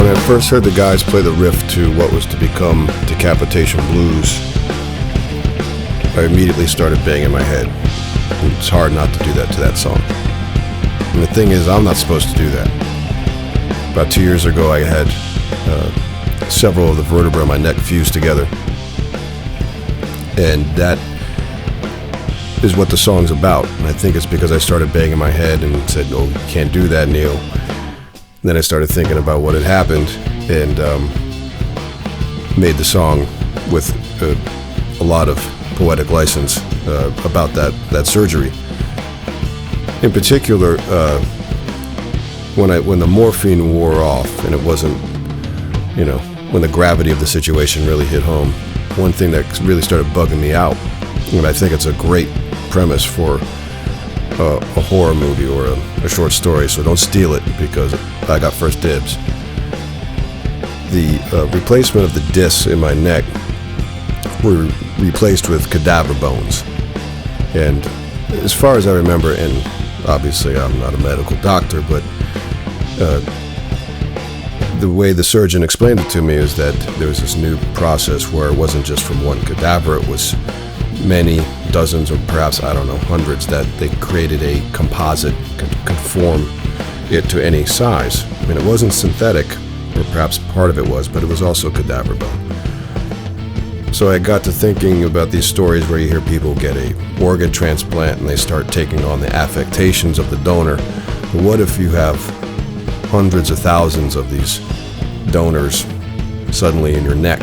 When I first heard the guys play the riff to what was to become Decapitation Blues, I immediately started banging my head. And it's hard not to do that to that song. And the thing is, I'm not supposed to do that. About 2 years ago, I had several of the vertebrae in my neck fused together. And that is what the song's about. And I think it's because I started banging my head and said, "Oh, you can't do that, Neil." And then I started thinking about what had happened and made the song with a lot of poetic license about that surgery. In particular, when the morphine wore off and it wasn't, when the gravity of the situation really hit home, one thing that really started bugging me out, and I think it's a great premise for a horror movie or a short story, so don't steal it because I got first dibs. The replacement of the discs in my neck were replaced with cadaver bones. And as far as I remember, and obviously I'm not a medical doctor, but the way the surgeon explained it to me is that there was this new process where it wasn't just from one cadaver, it was many dozens or perhaps, I don't know, hundreds, that they created a composite could conform it to any size. I mean, it wasn't synthetic, or perhaps part of it was, but it was also cadaver bone. So I got to thinking about these stories where you hear people get a organ transplant and they start taking on the affectations of the donor. But what if you have hundreds of thousands of these donors suddenly in your neck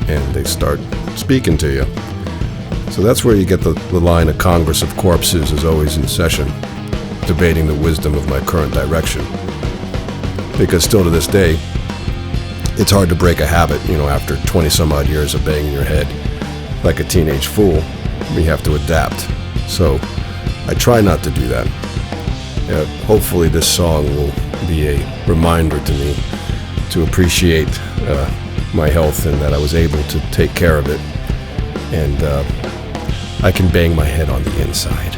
and they start speaking to you? So that's where you get the line, "A Congress of Corpses is always in session, debating the wisdom of my current direction." Because still to this day, it's hard to break a habit, after 20 some odd years of banging your head like a teenage fool. We have to adapt. So I try not to do that. Hopefully this song will be a reminder to me to appreciate my health and that I was able to take care of it. And I can bang my head on the inside.